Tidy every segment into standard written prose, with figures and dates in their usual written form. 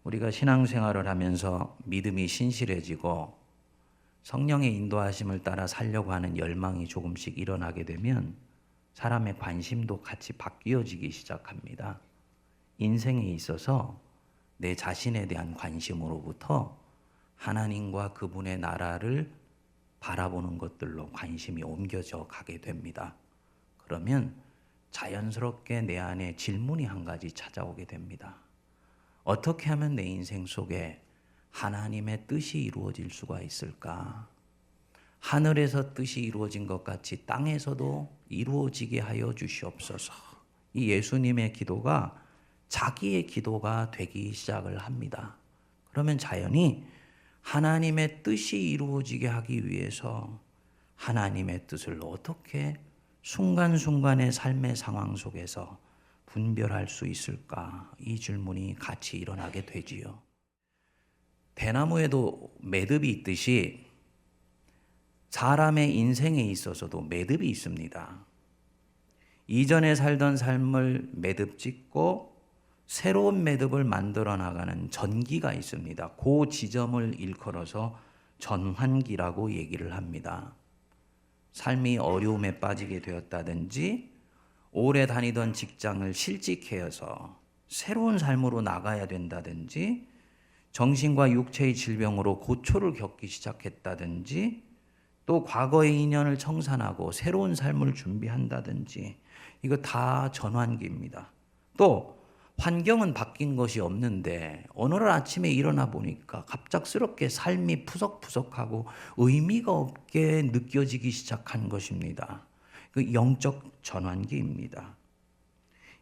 우리가 신앙생활을 하면서 믿음이 신실해지고 성령의 인도하심을 따라 살려고 하는 열망이 조금씩 일어나게 되면 사람의 관심도 같이 바뀌어지기 시작합니다. 인생에 있어서 내 자신에 대한 관심으로부터 하나님과 그분의 나라를 바라보는 것들로 관심이 옮겨져 가게 됩니다. 그러면 자연스럽게 내 안에 질문이 한 가지 찾아오게 됩니다. 어떻게 하면 내 인생 속에 하나님의 뜻이 이루어질 수가 있을까? 하늘에서 뜻이 이루어진 것 같이 땅에서도 이루어지게 하여 주시옵소서. 이 예수님의 기도가 자기의 기도가 되기 시작을 합니다. 그러면 자연히 하나님의 뜻이 이루어지게 하기 위해서 하나님의 뜻을 어떻게 순간순간의 삶의 상황 속에서 분별할 수 있을까? 이 질문이 같이 일어나게 되지요. 대나무에도 매듭이 있듯이 사람의 인생에 있어서도 매듭이 있습니다. 이전에 살던 삶을 매듭 짓고 새로운 매듭을 만들어 나가는 전기가 있습니다. 그 지점을 일컬어서 전환기라고 얘기를 합니다. 삶이 어려움에 빠지게 되었다든지 오래 다니던 직장을 실직해서 새로운 삶으로 나가야 된다든지 정신과 육체의 질병으로 고초를 겪기 시작했다든지 또 과거의 인연을 청산하고 새로운 삶을 준비한다든지 이거 다 전환기입니다. 또 환경은 바뀐 것이 없는데 어느 날 아침에 일어나 보니까 갑작스럽게 삶이 푸석푸석하고 의미가 없게 느껴지기 시작한 것입니다. 그 영적 전환기입니다.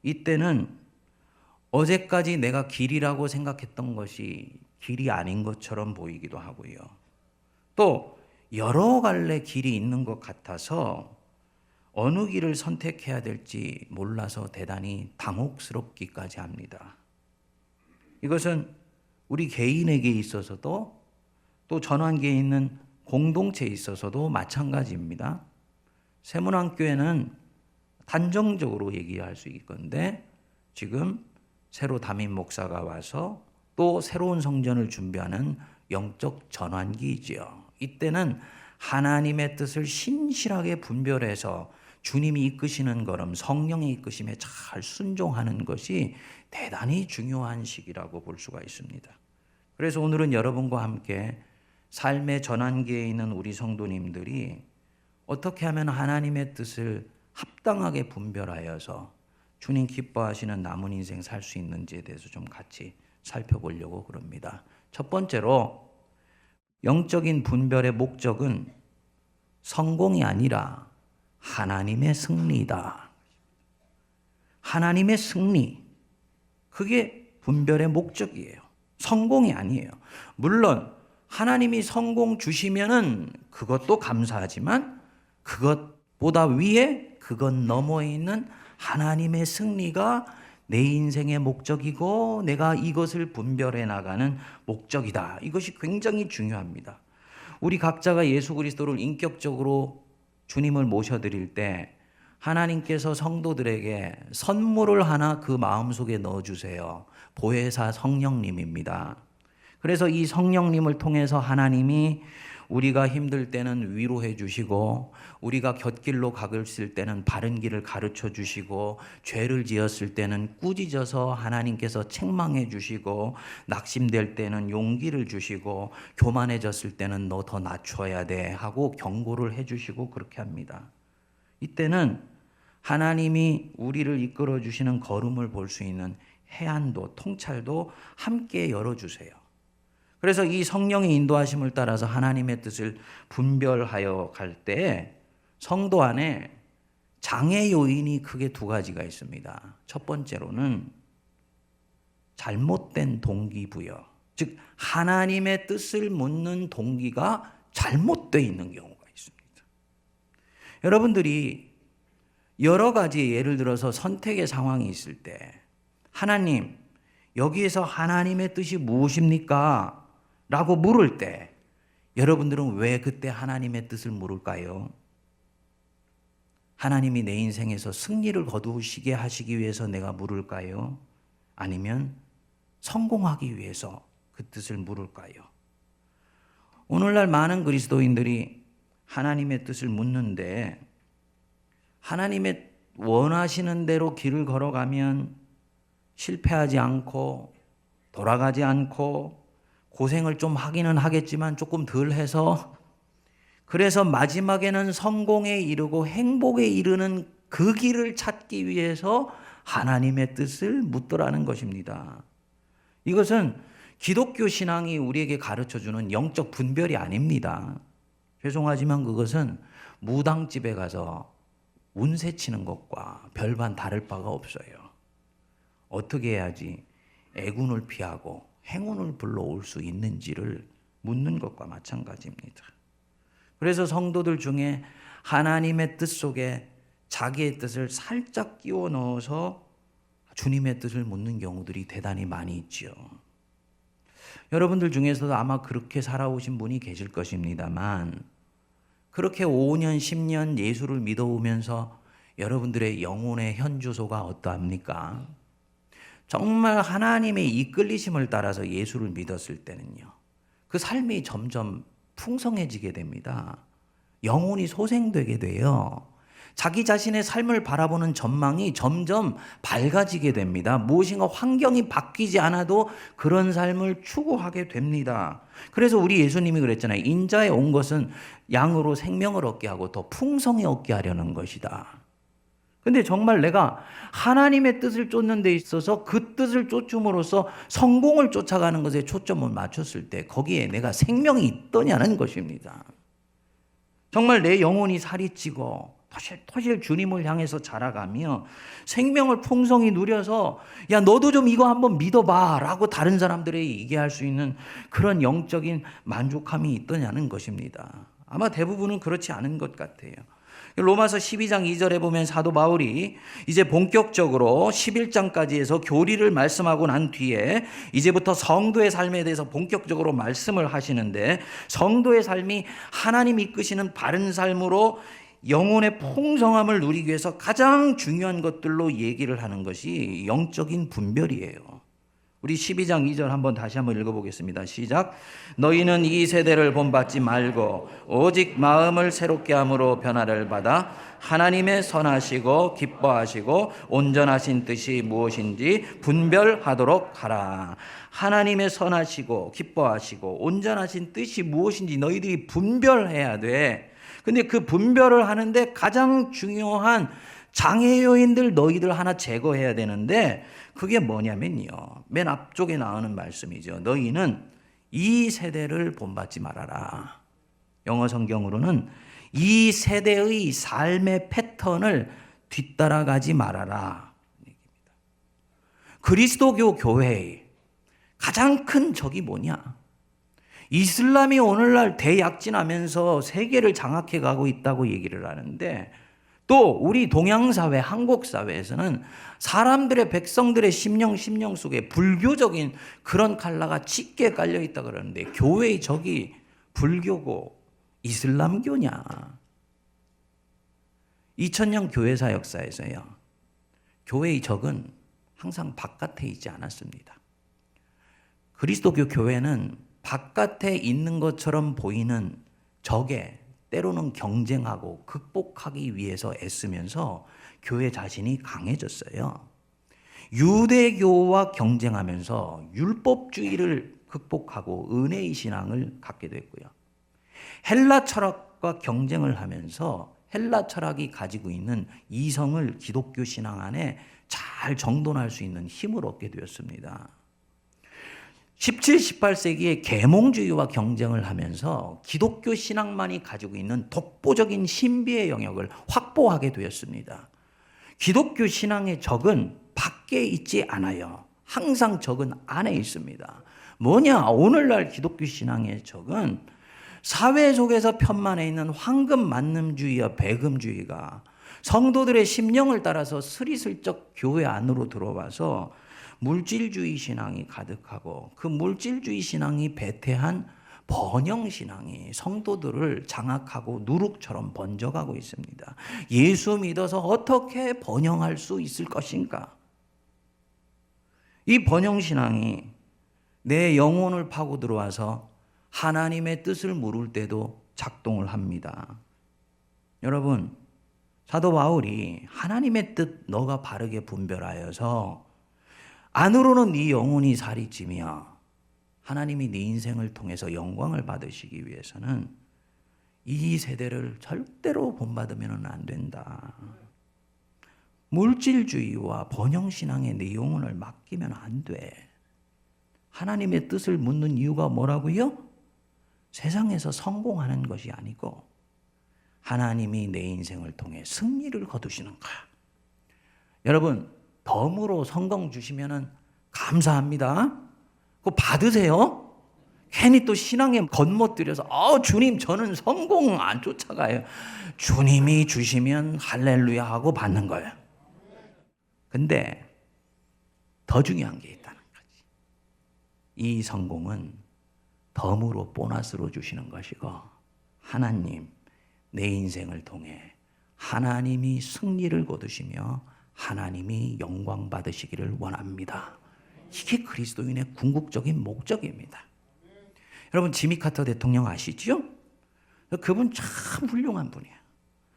이때는 어제까지 내가 길이라고 생각했던 것이 길이 아닌 것처럼 보이기도 하고요. 또 여러 갈래 길이 있는 것 같아서 어느 길을 선택해야 될지 몰라서 대단히 당혹스럽기까지 합니다. 이것은 우리 개인에게 있어서도 또 전환기에 있는 공동체에 있어서도 마찬가지입니다. 세문안교회는 단정적으로 얘기할 수 있건데 지금 새로 담임 목사가 와서 또 새로운 성전을 준비하는 영적 전환기이지요. 이때는 하나님의 뜻을 신실하게 분별해서 주님이 이끄시는 걸음, 성령의 이끄심에 잘 순종하는 것이 대단히 중요한 시기라고 볼 수가 있습니다. 그래서 오늘은 여러분과 함께 삶의 전환기에 있는 우리 성도님들이 어떻게 하면 하나님의 뜻을 합당하게 분별하여서 주님 기뻐하시는 남은 인생 살 수 있는지에 대해서 좀 같이 살펴보려고 그럽니다. 첫 번째로 영적인 분별의 목적은 성공이 아니라 하나님의 승리이다. 하나님의 승리, 그게 분별의 목적이에요. 성공이 아니에요. 물론 하나님이 성공 주시면은 그것도 감사하지만 그것보다 위에 그것 너머에 있는 하나님의 승리가 내 인생의 목적이고 내가 이것을 분별해 나가는 목적이다. 이것이 굉장히 중요합니다. 우리 각자가 예수 그리스도를 인격적으로 주님을 모셔드릴 때 하나님께서 성도들에게 선물을 하나 그 마음속에 넣어주세요. 보혜사 성령님입니다. 그래서 이 성령님을 통해서 하나님이 우리가 힘들 때는 위로해 주시고 우리가 곁길로 가글쓸 때는 바른 길을 가르쳐 주시고 죄를 지었을 때는 꾸짖어서 하나님께서 책망해 주시고 낙심될 때는 용기를 주시고 교만해졌을 때는 너 더 낮춰야 돼 하고 경고를 해 주시고 그렇게 합니다. 이때는 하나님이 우리를 이끌어 주시는 걸음을 볼 수 있는 해안도 통찰도 함께 열어주세요. 그래서 이 성령의 인도하심을 따라서 하나님의 뜻을 분별하여 갈 때 성도 안에 장애 요인이 크게 두 가지가 있습니다. 첫 번째로는 잘못된 동기부여, 즉 하나님의 뜻을 묻는 동기가 잘못되어 있는 경우가 있습니다. 여러분들이 여러 가지 예를 들어서 선택의 상황이 있을 때 하나님, 여기에서 하나님의 뜻이 무엇입니까? 라고 물을 때 여러분들은 왜 그때 하나님의 뜻을 물을까요? 하나님이 내 인생에서 승리를 거두시게 하시기 위해서 내가 물을까요? 아니면 성공하기 위해서 그 뜻을 물을까요? 오늘날 많은 그리스도인들이 하나님의 뜻을 묻는데 하나님의 원하시는 대로 길을 걸어가면 실패하지 않고 돌아가지 않고 고생을 좀 하기는 하겠지만 조금 덜 해서 그래서 마지막에는 성공에 이르고 행복에 이르는 그 길을 찾기 위해서 하나님의 뜻을 묻더라는 것입니다. 이것은 기독교 신앙이 우리에게 가르쳐주는 영적 분별이 아닙니다. 죄송하지만 그것은 무당집에 가서 운세 치는 것과 별반 다를 바가 없어요. 어떻게 해야지 애군을 피하고 행운을 불러올 수 있는지를 묻는 것과 마찬가지입니다. 그래서 성도들 중에 하나님의 뜻 속에 자기의 뜻을 살짝 끼워 넣어서 주님의 뜻을 묻는 경우들이 대단히 많이 있죠. 여러분들 중에서도 아마 그렇게 살아오신 분이 계실 것입니다만 그렇게 5년, 10년 예수를 믿어오면서 여러분들의 영혼의 현주소가 어떠합니까? 정말 하나님의 이끌리심을 따라서 예수를 믿었을 때는요. 그 삶이 점점 풍성해지게 됩니다. 영혼이 소생되게 돼요. 자기 자신의 삶을 바라보는 전망이 점점 밝아지게 됩니다. 무엇인가 환경이 바뀌지 않아도 그런 삶을 추구하게 됩니다. 그래서 우리 예수님이 그랬잖아요. 인자에 온 것은 양으로 생명을 얻게 하고 더 풍성히 얻게 하려는 것이다. 근데 정말 내가 하나님의 뜻을 쫓는 데 있어서 그 뜻을 쫓음으로써 성공을 쫓아가는 것에 초점을 맞췄을 때 거기에 내가 생명이 있더냐는 것입니다. 정말 내 영혼이 살이 찌고 토실 주님을 향해서 자라가며 생명을 풍성히 누려서 야 너도 좀 이거 한번 믿어봐 라고 다른 사람들에게 얘기할 수 있는 그런 영적인 만족함이 있더냐는 것입니다. 아마 대부분은 그렇지 않은 것 같아요. 로마서 12장 2절에 보면 사도 바울이 이제 본격적으로 11장까지 해서 교리를 말씀하고 난 뒤에 이제부터 성도의 삶에 대해서 본격적으로 말씀을 하시는데 성도의 삶이 하나님 이끄시는 바른 삶으로 영혼의 풍성함을 누리기 위해서 가장 중요한 것들로 얘기를 하는 것이 영적인 분별이에요. 우리 12장 2절 다시 한번 읽어보겠습니다. 시작. 너희는 이 세대를 본받지 말고 오직 마음을 새롭게 함으로 변화를 받아 하나님의 선하시고 기뻐하시고 온전하신 뜻이 무엇인지 분별하도록 하라. 하나님의 선하시고 기뻐하시고 온전하신 뜻이 무엇인지 너희들이 분별해야 돼. 근데 그 분별을 하는데 가장 중요한 장애 요인들 너희들 하나 제거해야 되는데 그게 뭐냐면요. 맨 앞쪽에 나오는 말씀이죠. 너희는 이 세대를 본받지 말아라. 영어 성경으로는 이 세대의 삶의 패턴을 뒤따라가지 말아라. 그리스도교 교회의 가장 큰 적이 뭐냐? 이슬람이 오늘날 대약진하면서 세계를 장악해 가고 있다고 얘기를 하는데 또 우리 동양사회, 한국사회에서는 사람들의 백성들의 심령 속에 불교적인 그런 칼라가 짙게 깔려 있다 그러는데 교회의 적이 불교고 이슬람교냐? 2000년 교회사 역사에서요. 교회의 적은 항상 바깥에 있지 않았습니다. 그리스도교 교회는 바깥에 있는 것처럼 보이는 적에 때로는 경쟁하고 극복하기 위해서 애쓰면서 교회 자신이 강해졌어요. 유대교와 경쟁하면서 율법주의를 극복하고 은혜의 신앙을 갖게 됐고요. 헬라 철학과 경쟁을 하면서 헬라 철학이 가지고 있는 이성을 기독교 신앙 안에 잘 정돈할 수 있는 힘을 얻게 되었습니다. 17, 18세기에 계몽주의와 경쟁을 하면서 기독교 신앙만이 가지고 있는 독보적인 신비의 영역을 확보하게 되었습니다. 기독교 신앙의 적은 밖에 있지 않아요. 항상 적은 안에 있습니다. 뭐냐? 오늘날 기독교 신앙의 적은 사회 속에서 편만해 있는 황금 만능주의와 배금주의가 성도들의 심령을 따라서 스리슬쩍 교회 안으로 들어와서 물질주의 신앙이 가득하고 그 물질주의 신앙이 배태한 번영신앙이 성도들을 장악하고 누룩처럼 번져가고 있습니다. 예수 믿어서 어떻게 번영할 수 있을 것인가? 이 번영신앙이 내 영혼을 파고 들어와서 하나님의 뜻을 물을 때도 작동을 합니다. 여러분, 사도 바울이 하나님의 뜻 너가 바르게 분별하여서 안으로는 네 영혼이 살이 찌며 하나님이 네 인생을 통해서 영광을 받으시기 위해서는 이 세대를 절대로 본받으면 안 된다. 물질주의와 번영신앙에 내 영혼을 맡기면 안 돼. 하나님의 뜻을 묻는 이유가 뭐라고요? 세상에서 성공하는 것이 아니고 하나님이 내 인생을 통해 승리를 거두시는 거야. 여러분, 덤으로 성공 주시면 감사합니다. 그거 받으세요. 괜히 또 신앙에 겉멋들여서 주님 저는 성공 안 쫓아가요. 주님이 주시면 할렐루야 하고 받는 거예요. 근데 더 중요한 게 있다는 거지. 이 성공은 덤으로 보너스로 주시는 것이고 하나님 내 인생을 통해 하나님이 승리를 거두시며 하나님이 영광 받으시기를 원합니다. 이게 그리스도인의 궁극적인 목적입니다. 여러분 지미 카터 대통령 아시죠? 그분 참 훌륭한 분이에요.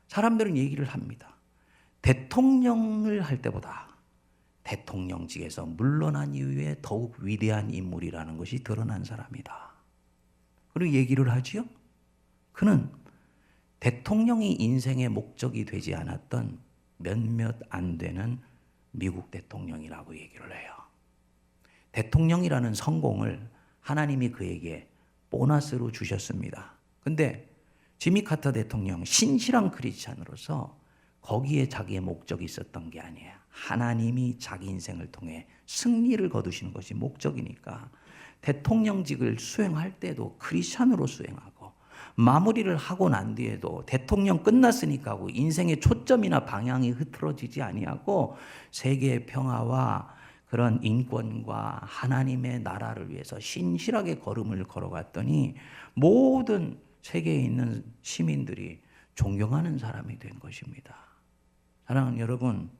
사람들은 얘기를 합니다. 대통령을 할 때보다 대통령직에서 물러난 이후에 더욱 위대한 인물이라는 것이 드러난 사람이다. 그리고 얘기를 하지요. 그는 대통령이 인생의 목적이 되지 않았던 몇몇 안 되는 미국 대통령이라고 얘기를 해요. 대통령이라는 성공을 하나님이 그에게 보너스로 주셨습니다. 근데 지미 카터 대통령 신실한 크리스찬으로서 거기에 자기의 목적이 있었던 게 아니에요. 하나님이 자기 인생을 통해 승리를 거두시는 것이 목적이니까 대통령직을 수행할 때도 크리스찬으로 수행하고 마무리를 하고 난 뒤에도 대통령 끝났으니까 하고 인생의 초점이나 방향이 흐트러지지 아니하고 세계의 평화와 그런 인권과 하나님의 나라를 위해서 신실하게 걸음을 걸어갔더니 모든 세계에 있는 시민들이 존경하는 사람이 된 것입니다. 사랑하는 여러분,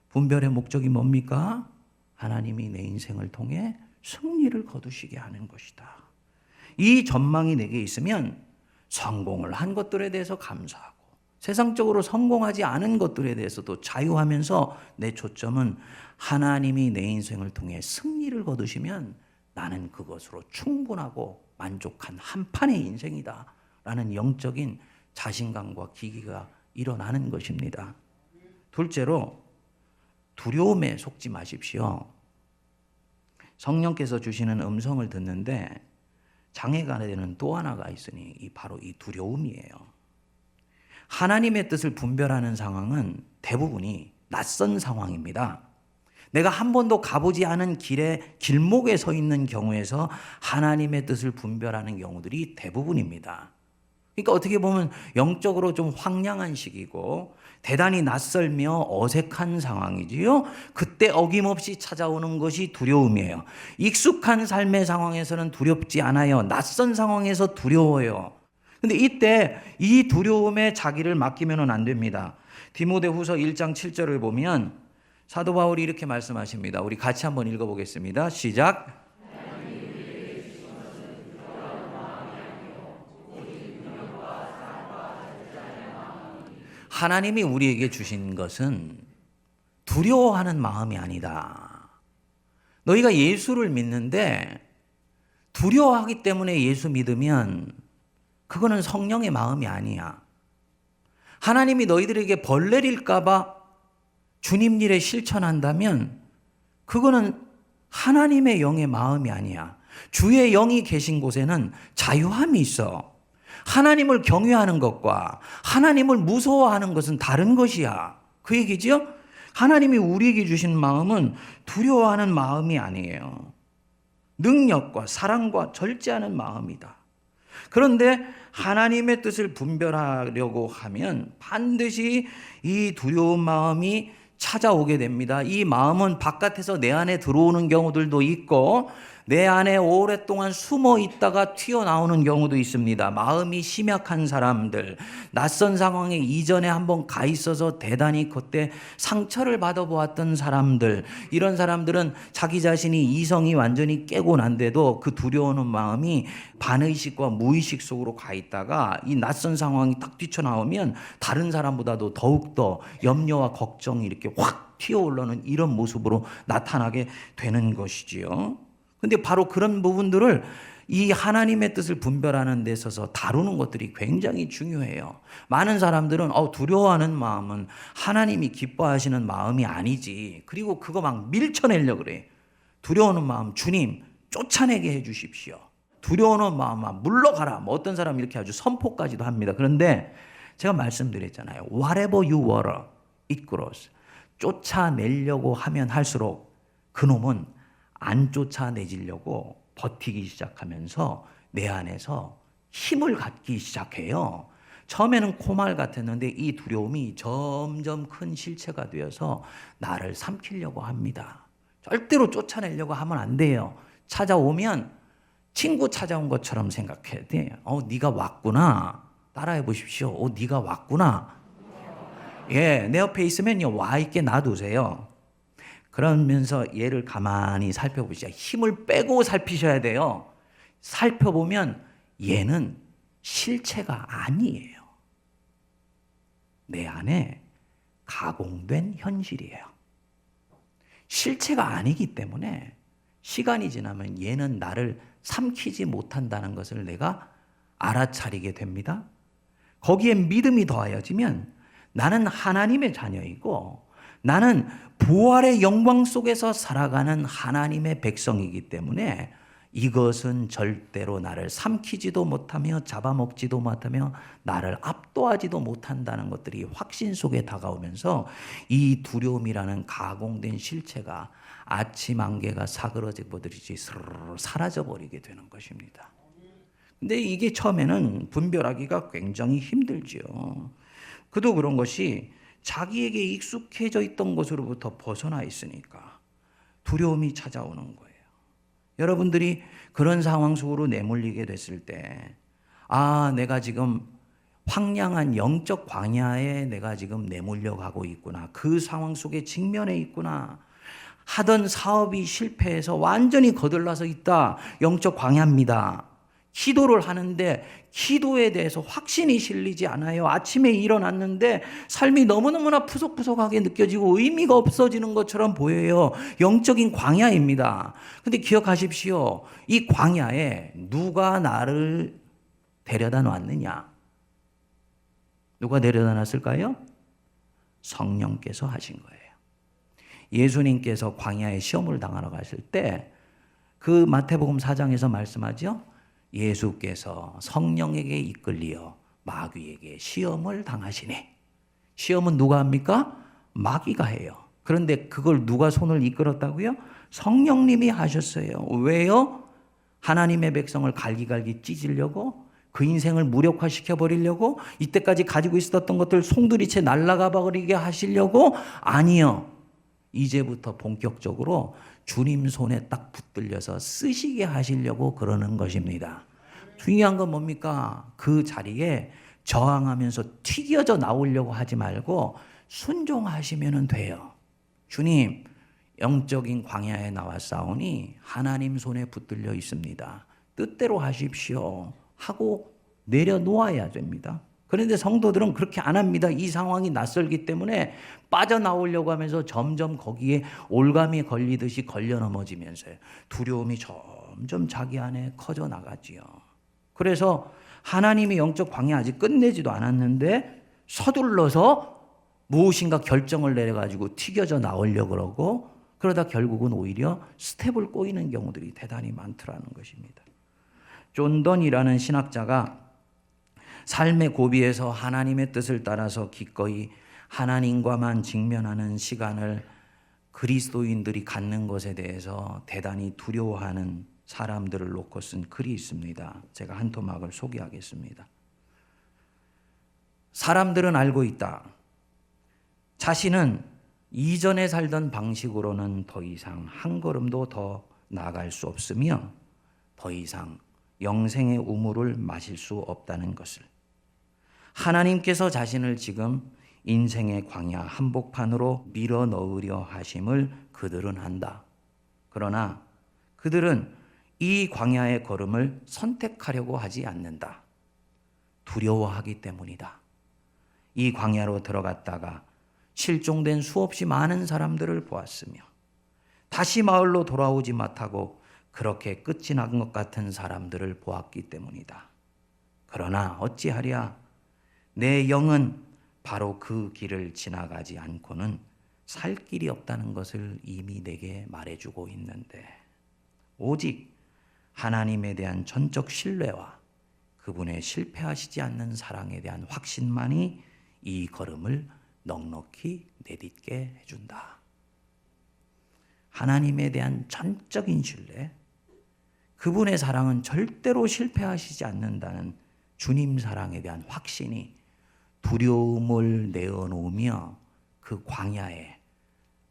분별의 목적이 뭡니까? 하나님이 내 인생을 통해 승리를 거두시게 하는 것이다. 이 전망이 내게 있으면 성공을 한 것들에 대해서 감사하고 세상적으로 성공하지 않은 것들에 대해서도 자유하면서 내 초점은 하나님이 내 인생을 통해 승리를 거두시면 나는 그것으로 충분하고 만족한 한판의 인생이다 라는 영적인 자신감과 기기가 일어나는 것입니다. 둘째로 두려움에 속지 마십시오. 성령께서 주시는 음성을 듣는데 장애가 되는 또 하나가 있으니 바로 이 두려움이에요. 하나님의 뜻을 분별하는 상황은 대부분이 낯선 상황입니다. 내가 한 번도 가보지 않은 길목에 서 있는 경우에서 하나님의 뜻을 분별하는 경우들이 대부분입니다. 그러니까 어떻게 보면 영적으로 좀 황량한 시기고 대단히 낯설며 어색한 상황이지요. 그때 어김없이 찾아오는 것이 두려움이에요. 익숙한 삶의 상황에서는 두렵지 않아요. 낯선 상황에서 두려워요. 근데 이때 이 두려움에 자기를 맡기면 안 됩니다. 디모데후서 1장 7절을 보면 사도 바울이 이렇게 말씀하십니다. 우리 같이 한번 읽어보겠습니다. 시작. 하나님이 우리에게 주신 것은 두려워하는 마음이 아니다. 너희가 예수를 믿는데 두려워하기 때문에 예수 믿으면 그거는 성령의 마음이 아니야. 하나님이 너희들에게 벌 내릴까 봐 주님 일에 실천한다면 그거는 하나님의 영의 마음이 아니야. 주의 영이 계신 곳에는 자유함이 있어. 하나님을 경외하는 것과 하나님을 무서워하는 것은 다른 것이야. 그 얘기죠? 하나님이 우리에게 주신 마음은 두려워하는 마음이 아니에요. 능력과 사랑과 절제하는 마음이다. 그런데 하나님의 뜻을 분별하려고 하면 반드시 이 두려운 마음이 찾아오게 됩니다. 이 마음은 바깥에서 내 안에 들어오는 경우들도 있고 내 안에 오랫동안 숨어 있다가 튀어나오는 경우도 있습니다. 마음이 심약한 사람들, 낯선 상황에 이전에 한번 가 있어서 대단히 그때 상처를 받아보았던 사람들, 이런 사람들은 자기 자신이 이성이 완전히 깨고 난데도 그 두려워하는 마음이 반의식과 무의식 속으로 가 있다가 이 낯선 상황이 딱 뛰쳐나오면 다른 사람보다도 더욱더 염려와 걱정이 이렇게 확 튀어올라오는 이런 모습으로 나타나게 되는 것이지요. 근데 바로 그런 부분들을 이 하나님의 뜻을 분별하는 데 있어서 다루는 것들이 굉장히 중요해요. 많은 사람들은 두려워하는 마음은 하나님이 기뻐하시는 마음이 아니지. 그리고 그거 막 밀쳐내려고 그래. 두려워하는 마음 주님 쫓아내게 해 주십시오. 두려워하는 마음 물러가라. 뭐 어떤 사람은 이렇게 아주 선포까지도 합니다. 그런데 제가 말씀드렸잖아요. Whatever you water, it grows. 쫓아내려고 하면 할수록 그놈은 안 쫓아내지려고 버티기 시작하면서 내 안에서 힘을 갖기 시작해요. 처음에는 코말 같았는데 이 두려움이 점점 큰 실체가 되어서 나를 삼키려고 합니다. 절대로 쫓아내려고 하면 안 돼요. 찾아오면 친구 찾아온 것처럼 생각해야 돼. 네가 왔구나. 따라해 보십시오. 네가 왔구나. 예, 내 옆에 있으면요, 와 있게 놔두세요. 그러면서 얘를 가만히 살펴보시죠. 힘을 빼고 살피셔야 돼요. 살펴보면 얘는 실체가 아니에요. 내 안에 가공된 현실이에요. 실체가 아니기 때문에 시간이 지나면 얘는 나를 삼키지 못한다는 것을 내가 알아차리게 됩니다. 거기에 믿음이 더하여지면 나는 하나님의 자녀이고 나는 부활의 영광 속에서 살아가는 하나님의 백성이기 때문에 이것은 절대로 나를 삼키지도 못하며 잡아먹지도 못하며 나를 압도하지도 못한다는 것들이 확신 속에 다가오면서 이 두려움이라는 가공된 실체가 아침 안개가 사그러져 버리듯이 사라져 버리게 되는 것입니다. 근데 이게 처음에는 분별하기가 굉장히 힘들죠. 그도 그런 것이 자기에게 익숙해져 있던 것으로부터 벗어나 있으니까 두려움이 찾아오는 거예요. 여러분들이 그런 상황 속으로 내몰리게 됐을 때, 내가 지금 황량한 영적 광야에 내가 지금 내몰려 가고 있구나. 그 상황 속에 직면해 있구나. 하던 사업이 실패해서 완전히 거들나서 있다. 영적 광야입니다. 기도를 하는데 기도에 대해서 확신이 실리지 않아요. 아침에 일어났는데 삶이 너무너무나 푸석푸석하게 느껴지고 의미가 없어지는 것처럼 보여요. 영적인 광야입니다. 근데 기억하십시오. 이 광야에 누가 나를 데려다 놨느냐? 누가 데려다 놨을까요? 성령께서 하신 거예요. 예수님께서 광야에 시험을 당하러 가실 때 그 마태복음 4장에서 말씀하죠. 예수께서 성령에게 이끌리어 마귀에게 시험을 당하시니. 시험은 누가 합니까? 마귀가 해요. 그런데 그걸 누가 손을 이끌었다고요? 성령님이 하셨어요. 왜요? 하나님의 백성을 갈기갈기 찢으려고, 그 인생을 무력화시켜 버리려고, 이때까지 가지고 있었던 것들 송두리째 날아가 버리게 하시려고? 아니요. 이제부터 본격적으로 주님 손에 딱 붙들려서 쓰시게 하시려고 그러는 것입니다. 중요한 건 뭡니까? 그 자리에 저항하면서 튀겨져 나오려고 하지 말고 순종하시면 돼요. 주님, 영적인 광야에 나왔사오니 하나님 손에 붙들려 있습니다. 뜻대로 하십시오 하고 내려놓아야 됩니다. 그런데 성도들은 그렇게 안 합니다. 이 상황이 낯설기 때문에 빠져나오려고 하면서 점점 거기에 올감이 걸리듯이 걸려 넘어지면서 두려움이 점점 자기 안에 커져 나가지요. 그래서 하나님이 영적 광야 아직 끝내지도 않았는데 서둘러서 무엇인가 결정을 내려가지고 튀겨져 나오려고 그러고, 그러다 결국은 오히려 스텝을 꼬이는 경우들이 대단히 많더라는 것입니다. 존 던이라는 신학자가 삶의 고비에서 하나님의 뜻을 따라서 기꺼이 하나님과만 직면하는 시간을 그리스도인들이 갖는 것에 대해서 대단히 두려워하는 사람들을 놓고 쓴 글이 있습니다. 제가 한 토막을 소개하겠습니다. 사람들은 알고 있다. 자신은 이전에 살던 방식으로는 더 이상 한 걸음도 더 나아갈 수 없으며 더 이상 영생의 우물을 마실 수 없다는 것을, 하나님께서 자신을 지금 인생의 광야 한복판으로 밀어 넣으려 하심을 그들은 안다. 그러나 그들은 이 광야의 걸음을 선택하려고 하지 않는다. 두려워하기 때문이다. 이 광야로 들어갔다가 실종된 수없이 많은 사람들을 보았으며 다시 마을로 돌아오지 못하고 그렇게 끝이 난 것 같은 사람들을 보았기 때문이다. 그러나 어찌하랴, 내 영은 바로 그 길을 지나가지 않고는 살 길이 없다는 것을 이미 내게 말해주고 있는데, 오직 하나님에 대한 전적 신뢰와 그분의 실패하시지 않는 사랑에 대한 확신만이 이 걸음을 넉넉히 내딛게 해준다. 하나님에 대한 전적인 신뢰, 그분의 사랑은 절대로 실패하시지 않는다는 주님 사랑에 대한 확신이 두려움을 내어놓으며 그 광야에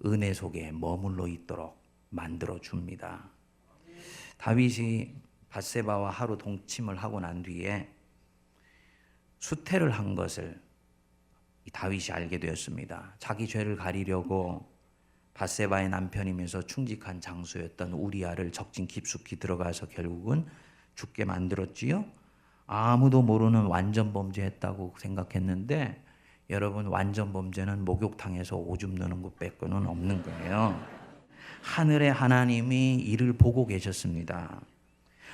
은혜 속에 머물러 있도록 만들어 줍니다. 다윗이 밧세바와 하루 동침을 하고 난 뒤에 수태를 한 것을 다윗이 알게 되었습니다. 자기 죄를 가리려고 밧세바의 남편이면서 충직한 장수였던 우리아를 적진 깊숙이 들어가서 결국은 죽게 만들었지요. 아무도 모르는 완전 범죄했다고 생각했는데, 여러분, 완전 범죄는 목욕탕에서 오줌 누는 것 빼고는 없는 거예요. 하늘의 하나님이 이를 보고 계셨습니다.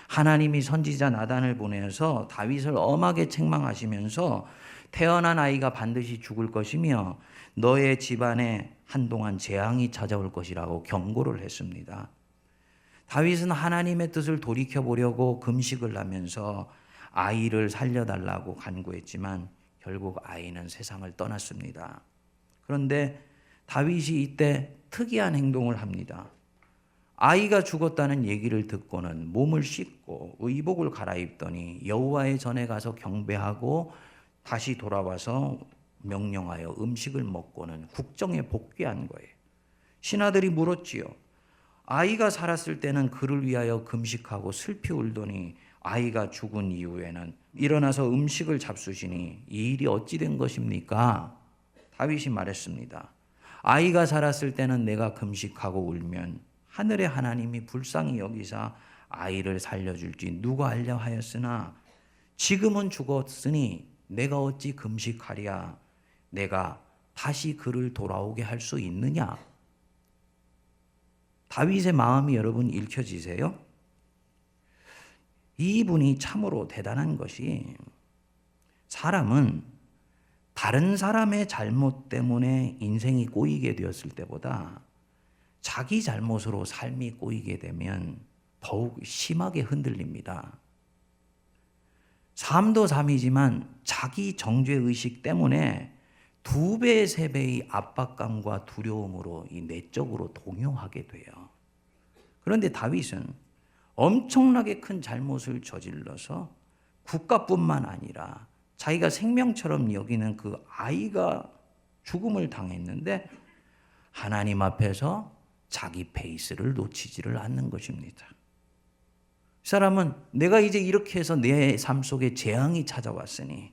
하나님이 선지자 나단을 보내서 다윗을 엄하게 책망하시면서 태어난 아이가 반드시 죽을 것이며 너의 집안에 한동안 재앙이 찾아올 것이라고 경고를 했습니다. 다윗은 하나님의 뜻을 돌이켜보려고 금식을 하면서 아이를 살려달라고 간구했지만 결국 아이는 세상을 떠났습니다. 그런데 다윗이 이때 특이한 행동을 합니다. 아이가 죽었다는 얘기를 듣고는 몸을 씻고 의복을 갈아입더니 여호와의 전에 가서 경배하고 다시 돌아와서 명령하여 음식을 먹고는 국정에 복귀한 거예요. 신하들이 물었지요. 아이가 살았을 때는 그를 위하여 금식하고 슬피 울더니 아이가 죽은 이후에는 일어나서 음식을 잡수시니 이 일이 어찌 된 것입니까? 다윗이 말했습니다. 아이가 살았을 때는 내가 금식하고 울면 하늘의 하나님이 불쌍히 여기사 아이를 살려줄지 누가 알려 하였으나 지금은 죽었으니 내가 어찌 금식하랴? 내가 다시 그를 돌아오게 할 수 있느냐? 다윗의 마음이 여러분 읽혀지세요? 이분이 참으로 대단한 것이, 사람은 다른 사람의 잘못 때문에 인생이 꼬이게 되었을 때보다 자기 잘못으로 삶이 꼬이게 되면 더욱 심하게 흔들립니다. 삶도 삶이지만 자기 정죄의식 때문에 2배, 3배의 압박감과 두려움으로 이 내적으로 동요하게 돼요. 그런데 다윗은 엄청나게 큰 잘못을 저질러서 국가뿐만 아니라 자기가 생명처럼 여기는 그 아이가 죽음을 당했는데 하나님 앞에서 자기 페이스를 놓치지를 않는 것입니다. 이 사람은 내가 이제 이렇게 해서 내 삶 속에 재앙이 찾아왔으니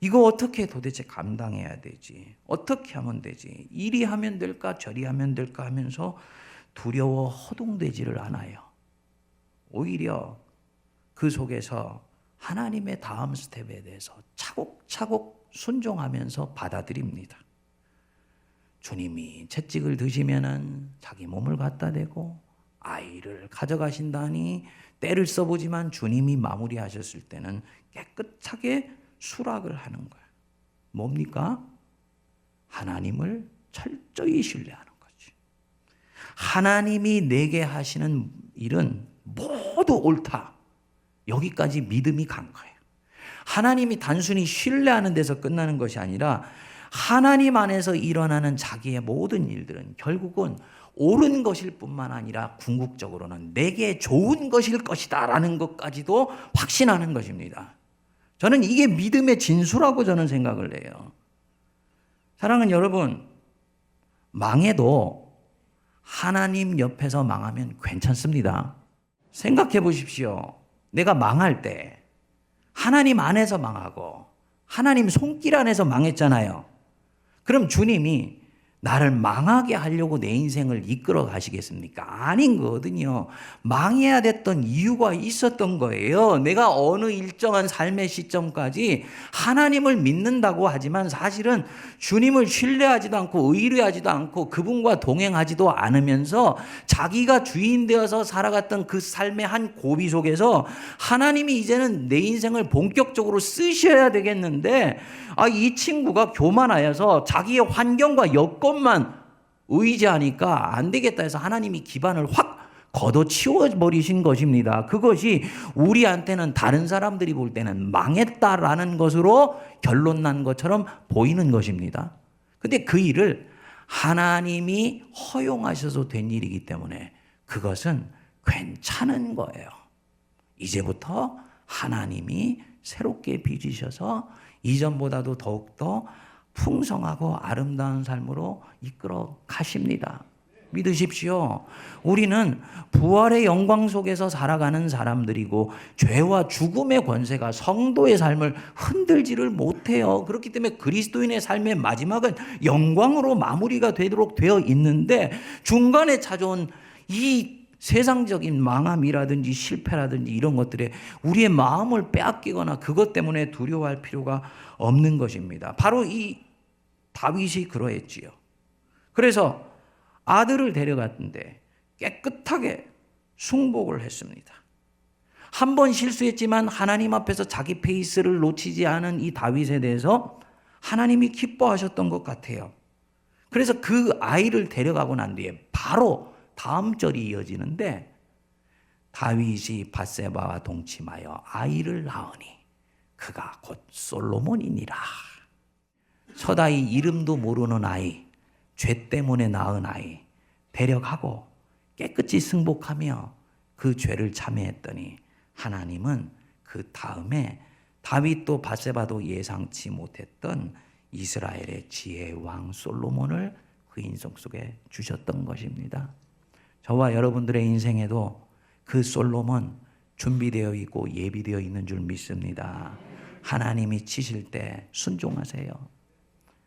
이거 어떻게 도대체 감당해야 되지? 어떻게 하면 되지? 이리 하면 될까? 저리 하면 될까? 하면서 두려워 허둥대지를 않아요. 오히려 그 속에서 하나님의 다음 스텝에 대해서 차곡차곡 순종하면서 받아들입니다. 주님이 채찍을 드시면은 자기 몸을 갖다 대고 아이를 가져가신다니 때를 써보지만 주님이 마무리하셨을 때는 깨끗하게 수락을 하는 거예요. 뭡니까? 하나님을 철저히 신뢰하는 거지. 하나님이 내게 하시는 일은 모두 옳다. 여기까지 믿음이 간 거예요. 하나님이 단순히 신뢰하는 데서 끝나는 것이 아니라 하나님 안에서 일어나는 자기의 모든 일들은 결국은 옳은 것일 뿐만 아니라 궁극적으로는 내게 좋은 것일 것이다 라는 것까지도 확신하는 것입니다. 저는 이게 믿음의 진수라고 저는 생각을 해요. 사랑하는 여러분, 망해도 하나님 옆에서 망하면 괜찮습니다. 생각해 보십시오. 내가 망할 때 하나님 안에서 망하고 하나님 손길 안에서 망했잖아요. 그럼 주님이 나를 망하게 하려고 내 인생을 이끌어 가시겠습니까? 아닌 거거든요. 망해야 됐던 이유가 있었던 거예요. 내가 어느 일정한 삶의 시점까지 하나님을 믿는다고 하지만 사실은 주님을 신뢰하지도 않고 의뢰하지도 않고 그분과 동행하지도 않으면서 자기가 주인 되어서 살아갔던 그 삶의 한 고비 속에서 하나님이 이제는 내 인생을 본격적으로 쓰셔야 되겠는데 이 친구가 교만하여서 자기의 환경과 여건만 의지하니까 안 되겠다 해서 하나님이 기반을 확 걷어치워버리신 것입니다. 그것이 우리한테는 다른 사람들이 볼 때는 망했다라는 것으로 결론 난 것처럼 보이는 것입니다. 근데 그 일을 하나님이 허용하셔서 된 일이기 때문에 그것은 괜찮은 거예요. 이제부터 하나님이 새롭게 빚으셔서 이전보다도 더욱더 풍성하고 아름다운 삶으로 이끌어 가십니다. 믿으십시오. 우리는 부활의 영광 속에서 살아가는 사람들이고 죄와 죽음의 권세가 성도의 삶을 흔들지를 못해요. 그렇기 때문에 그리스도인의 삶의 마지막은 영광으로 마무리가 되도록 되어 있는데 중간에 찾아온 이 세상적인 망함이라든지 실패라든지 이런 것들에 우리의 마음을 빼앗기거나 그것 때문에 두려워할 필요가 없는 것입니다. 바로 이 다윗이 그러했지요. 그래서 아들을 데려갔는데 깨끗하게 숭복을 했습니다. 한 번 실수했지만 하나님 앞에서 자기 페이스를 놓치지 않은 이 다윗에 대해서 하나님이 기뻐하셨던 것 같아요. 그래서 그 아이를 데려가고 난 뒤에 바로 다음 절이 이어지는데 다윗이 밧세바와 동침하여 아이를 낳으니 그가 곧 솔로몬이니라. 첫 아이, 이름도 모르는 아이, 죄 때문에 낳은 아이 데려가고 깨끗이 승복하며 그 죄를 참회했더니 하나님은 그 다음에 다윗도 밧세바도 예상치 못했던 이스라엘의 지혜의 왕 솔로몬을 그 인생 속에 주셨던 것입니다. 저와 여러분들의 인생에도 그 솔로몬 준비되어 있고 예비되어 있는 줄 믿습니다. 하나님이 치실 때 순종하세요.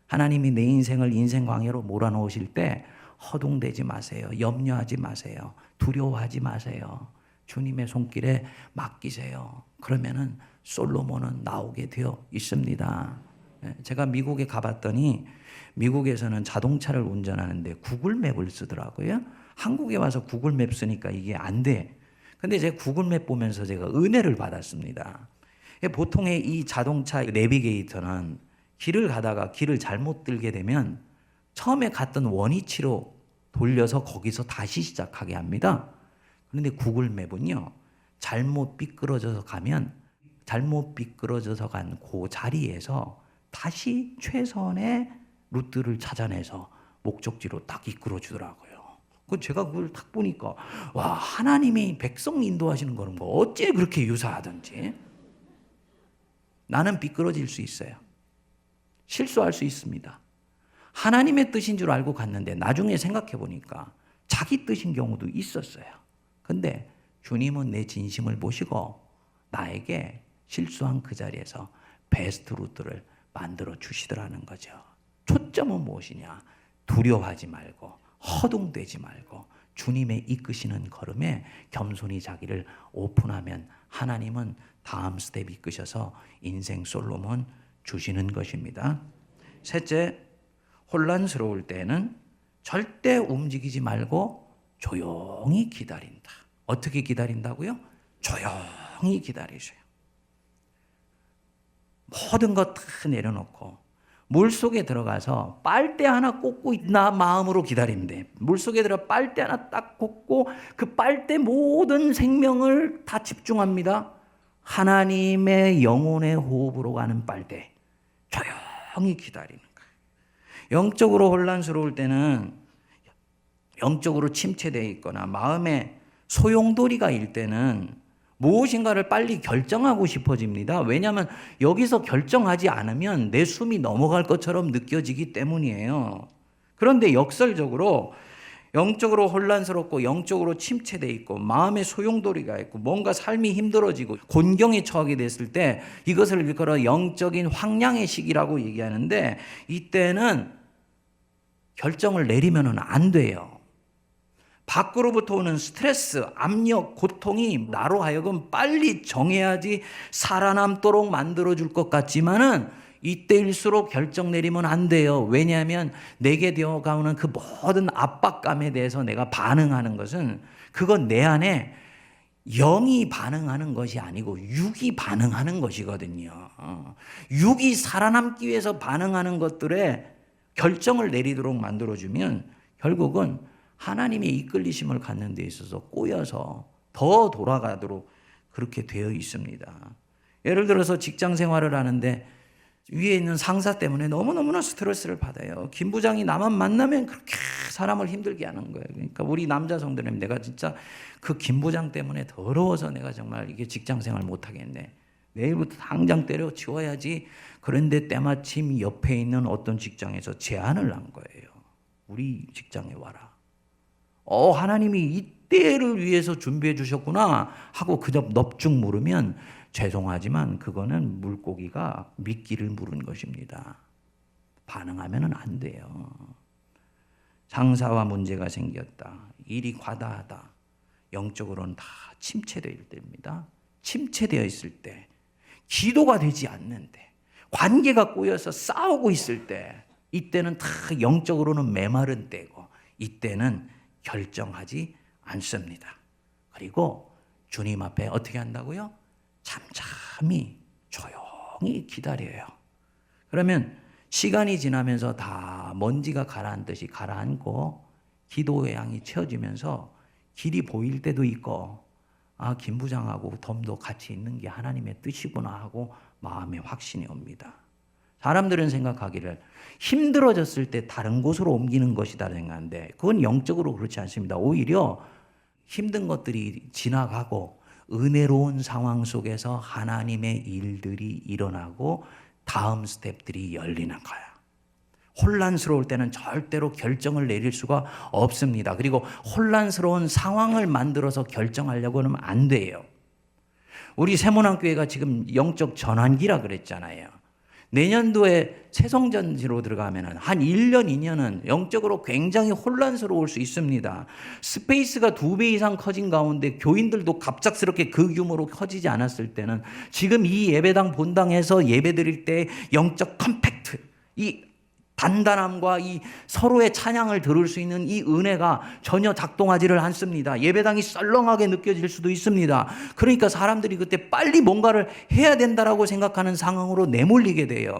하나님이 내 인생을 인생 광야로 몰아넣으실 때 허둥대지 마세요. 염려하지 마세요. 두려워하지 마세요. 주님의 손길에 맡기세요. 그러면은 솔로몬은 나오게 되어 있습니다. 제가 미국에 가봤더니 미국에서는 자동차를 운전하는데 구글맵을 쓰더라고요. 한국에 와서 구글맵 쓰니까 이게 안 돼. 근데 제가 구글맵 보면서 제가 은혜를 받았습니다. 보통의 이 자동차 내비게이터는 길을 가다가 길을 잘못 들게 되면 처음에 갔던 원위치로 돌려서 거기서 다시 시작하게 합니다. 그런데 구글맵은요, 잘못 삐뚤어져서 간 그 자리에서 다시 최선의 루트를 찾아내서 목적지로 딱 이끌어 주더라고요. 제가 그걸 딱 보니까 와, 하나님이 백성 인도하시는 거는 뭐 어째 그렇게 유사하든지. 나는 삐뚤어질 수 있어요. 실수할 수 있습니다. 하나님의 뜻인 줄 알고 갔는데 나중에 생각해 보니까 자기 뜻인 경우도 있었어요. 근데 주님은 내 진심을 보시고 나에게 실수한 그 자리에서 베스트 루트를 만들어 주시더라는 거죠. 초점은 무엇이냐? 두려워하지 말고 허둥대지 말고 주님의 이끄시는 걸음에 겸손히 자기를 오픈하면 하나님은 다음 스텝 이끄셔서 인생 솔로몬 주시는 것입니다. 셋째, 혼란스러울 때는 절대 움직이지 말고 조용히 기다린다. 어떻게 기다린다고요? 조용히 기다리세요. 모든 것 다 내려놓고 물속에 들어가서 빨대 하나 꽂고 있나 마음으로 기다리면 돼. 물속에 들어 빨대 하나 딱 꽂고 그 빨대 모든 생명을 다 집중합니다. 하나님의 영혼의 호흡으로 가는 빨대. 조용히 기다리는 거예요. 영적으로 혼란스러울 때는, 영적으로 침체되어 있거나 마음에 소용돌이가 일 때는 무엇인가를 빨리 결정하고 싶어집니다. 왜냐하면 여기서 결정하지 않으면 내 숨이 넘어갈 것처럼 느껴지기 때문이에요. 그런데 역설적으로 영적으로 혼란스럽고 영적으로 침체돼 있고 마음의 소용돌이가 있고 뭔가 삶이 힘들어지고 곤경에 처하게 됐을 때 이것을 일컬어 영적인 황량의 시기라고 얘기하는데, 이때는 결정을 내리면 안 돼요. 밖으로부터 오는 스트레스, 압력, 고통이 나로 하여금 빨리 정해야지 살아남도록 만들어줄 것 같지만은 이때일수록 결정 내리면 안 돼요. 왜냐하면 내게 되어가는 그 모든 압박감에 대해서 내가 반응하는 것은 그건 내 안에 영이 반응하는 것이 아니고 육이 반응하는 것이거든요. 육이 살아남기 위해서 반응하는 것들에 결정을 내리도록 만들어주면 결국은 하나님의 이끌리심을 갖는 데 있어서 꼬여서 더 돌아가도록 그렇게 되어 있습니다. 예를 들어서 직장 생활을 하는데 위에 있는 상사 때문에 너무너무나 스트레스를 받아요. 김 부장이 나만 만나면 그렇게 사람을 힘들게 하는 거예요. 그러니까 우리 남자 성도님, 내가 진짜 그 김 부장 때문에 더러워서 내가 정말 이게 직장 생활 못하겠네. 내일부터 당장 때려치워야지. 그런데 때마침 옆에 있는 어떤 직장에서 제안을 한 거예요. 우리 직장에 와라. 하나님이 이때를 위해서 준비해 주셨구나 하고 그저 넙죽 물으면 죄송하지만 그거는 물고기가 미끼를 물은 것입니다. 반응하면 안 돼요. 상사와 문제가 생겼다. 일이 과다하다. 영적으로는 다 침체되어 때입니다. 침체되어 있을 때, 기도가 되지 않는데, 관계가 꼬여서 싸우고 있을 때, 이때는 다 영적으로는 메마른 때고, 이때는 결정하지 않습니다. 그리고 주님 앞에 어떻게 한다고요? 잠잠히 조용히 기다려요. 그러면 시간이 지나면서 다 먼지가 가라앉듯이 가라앉고 기도의 양이 채워지면서 길이 보일 때도 있고, 김 부장하고 덤도 같이 있는 게 하나님의 뜻이구나 하고 마음에 확신이 옵니다. 사람들은 생각하기를 힘들어졌을 때 다른 곳으로 옮기는 것이다 생각하는데 그건 영적으로 그렇지 않습니다. 오히려 힘든 것들이 지나가고 은혜로운 상황 속에서 하나님의 일들이 일어나고 다음 스텝들이 열리는 거야. 혼란스러울 때는 절대로 결정을 내릴 수가 없습니다. 그리고 혼란스러운 상황을 만들어서 결정하려고 하면 안 돼요. 우리 세문안교회가 지금 영적 전환기라 그랬잖아요. 내년도에 새성전지로 들어가면 한 1년, 2년은 영적으로 굉장히 혼란스러울 수 있습니다. 스페이스가 2배 이상 커진 가운데 교인들도 갑작스럽게 그 규모로 커지지 않았을 때는 지금 이 예배당 본당에서 예배 드릴 때 영적 컴팩트, 이 단단함과 이 서로의 찬양을 들을 수 있는 이 은혜가 전혀 작동하지를 않습니다. 예배당이 썰렁하게 느껴질 수도 있습니다. 그러니까 사람들이 그때 빨리 뭔가를 해야 된다라고 생각하는 상황으로 내몰리게 돼요.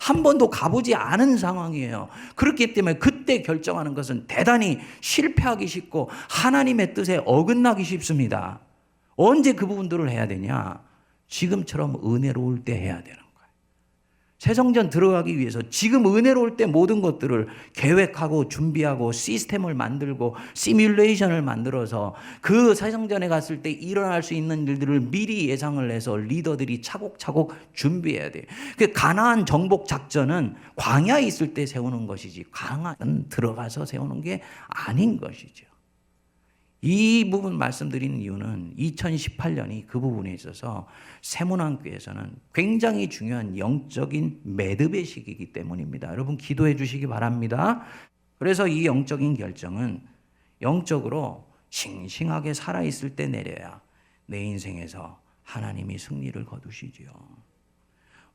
한 번도 가보지 않은 상황이에요. 그렇기 때문에 그때 결정하는 것은 대단히 실패하기 쉽고 하나님의 뜻에 어긋나기 쉽습니다. 언제 그 부분들을 해야 되냐? 지금처럼 은혜로울 때 해야 되는. 새성전 들어가기 위해서 지금 은혜로울 때 모든 것들을 계획하고 준비하고 시스템을 만들고 시뮬레이션을 만들어서 그 새성전에 갔을 때 일어날 수 있는 일들을 미리 예상을 해서 리더들이 차곡차곡 준비해야 돼요. 그 가나안 정복 작전은 광야에 있을 때 세우는 것이지 가나안 들어가서 세우는 게 아닌 것이죠. 이 부분 말씀드리는 이유는 2018년이 그 부분에 있어서 세문안교에서는 굉장히 중요한 영적인 매듭의 시기이기 때문입니다. 여러분 기도해 주시기 바랍니다. 그래서 이 영적인 결정은 영적으로 싱싱하게 살아있을 때 내려야 내 인생에서 하나님이 승리를 거두시지요.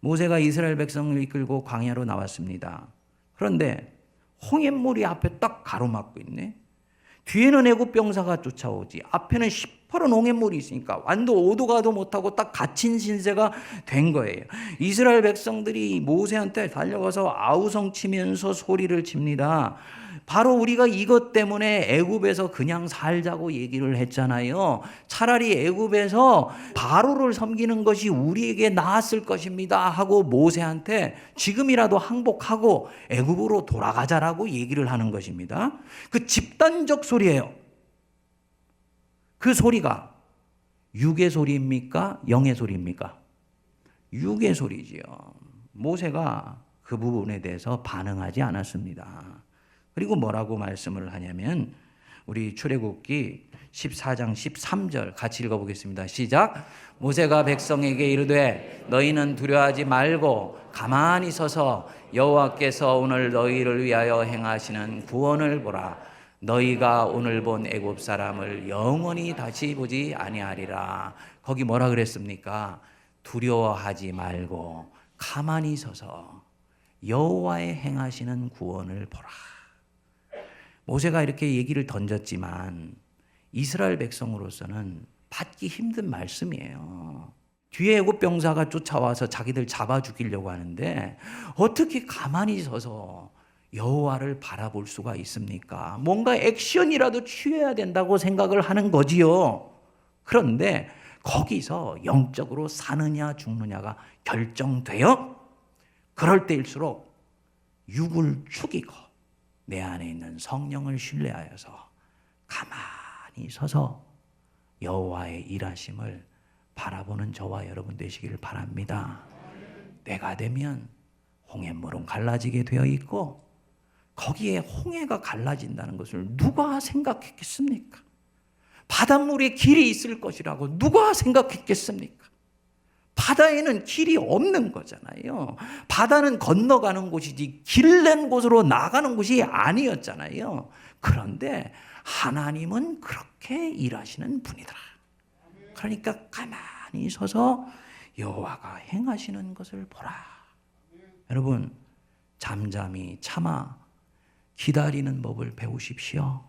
모세가 이스라엘 백성을 이끌고 광야로 나왔습니다. 그런데 홍해물이 앞에 딱 가로막고 있네. 뒤에는 애굽 병사가 쫓아오지 앞에는 시퍼런 홍해물이 있으니까 완도 오도 가도 못하고 딱 갇힌 신세가 된 거예요. 이스라엘 백성들이 모세한테 달려가서 아우성 치면서 소리를 칩니다. 바로 우리가 이것 때문에 애굽에서 그냥 살자고 얘기를 했잖아요. 차라리 애굽에서 바로를 섬기는 것이 우리에게 나았을 것입니다 하고 모세한테 지금이라도 항복하고 애굽으로 돌아가자라고 얘기를 하는 것입니다. 그 집단적 소리예요. 그 소리가 육의 소리입니까? 영의 소리입니까? 육의 소리지요. 모세가 그 부분에 대해서 반응하지 않았습니다. 그리고 뭐라고 말씀을 하냐면 우리 출애굽기 14장 13절 같이 읽어보겠습니다. 시작. 모세가 백성에게 이르되 너희는 두려워하지 말고 가만히 서서 여호와께서 오늘 너희를 위하여 행하시는 구원을 보라. 너희가 오늘 본 애굽 사람을 영원히 다시 보지 아니하리라. 거기 뭐라 그랬습니까? 두려워하지 말고 가만히 서서 여호와의 행하시는 구원을 보라. 모세가 이렇게 얘기를 던졌지만 이스라엘 백성으로서는 받기 힘든 말씀이에요. 뒤에 애굽 병사가 쫓아와서 자기들 잡아 죽이려고 하는데 어떻게 가만히 서서 여호와를 바라볼 수가 있습니까? 뭔가 액션이라도 취해야 된다고 생각을 하는 거지요. 그런데 거기서 영적으로 사느냐 죽느냐가 결정되어 그럴 때일수록 육을 죽이고 내 안에 있는 성령을 신뢰하여서 가만히 서서 여호와의 일하심을 바라보는 저와 여러분 되시기를 바랍니다. 때가 되면 홍해물은 갈라지게 되어 있고 거기에 홍해가 갈라진다는 것을 누가 생각했겠습니까? 바닷물에 길이 있을 것이라고 누가 생각했겠습니까? 바다에는 길이 없는 거잖아요. 바다는 건너가는 곳이지 길낸 곳으로 나가는 곳이 아니었잖아요. 그런데 하나님은 그렇게 일하시는 분이더라. 그러니까 가만히 서서 여호와가 행하시는 것을 보라. 여러분, 잠잠히 참아 기다리는 법을 배우십시오.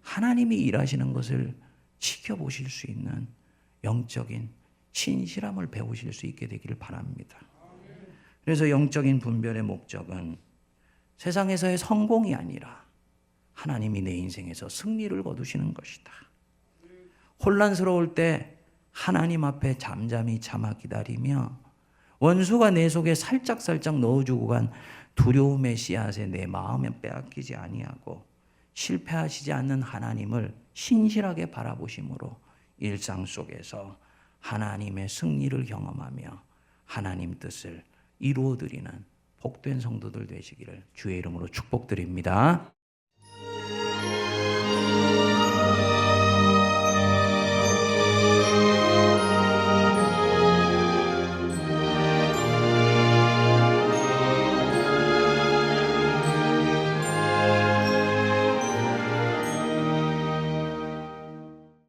하나님이 일하시는 것을 지켜보실 수 있는 영적인 신실함을 배우실 수 있게 되기를 바랍니다. 그래서 영적인 분별의 목적은 세상에서의 성공이 아니라 하나님이 내 인생에서 승리를 거두시는 것이다. 혼란스러울 때 하나님 앞에 잠잠히 참아 기다리며 원수가 내 속에 살짝살짝 넣어주고 간 두려움의 씨앗에 내 마음에 빼앗기지 아니하고 실패하시지 않는 하나님을 신실하게 바라보심으로 일상 속에서 하나님의 승리를 경험하며 하나님 뜻을 이루어드리는 복된 성도들 되시기를 주의 이름으로 축복드립니다.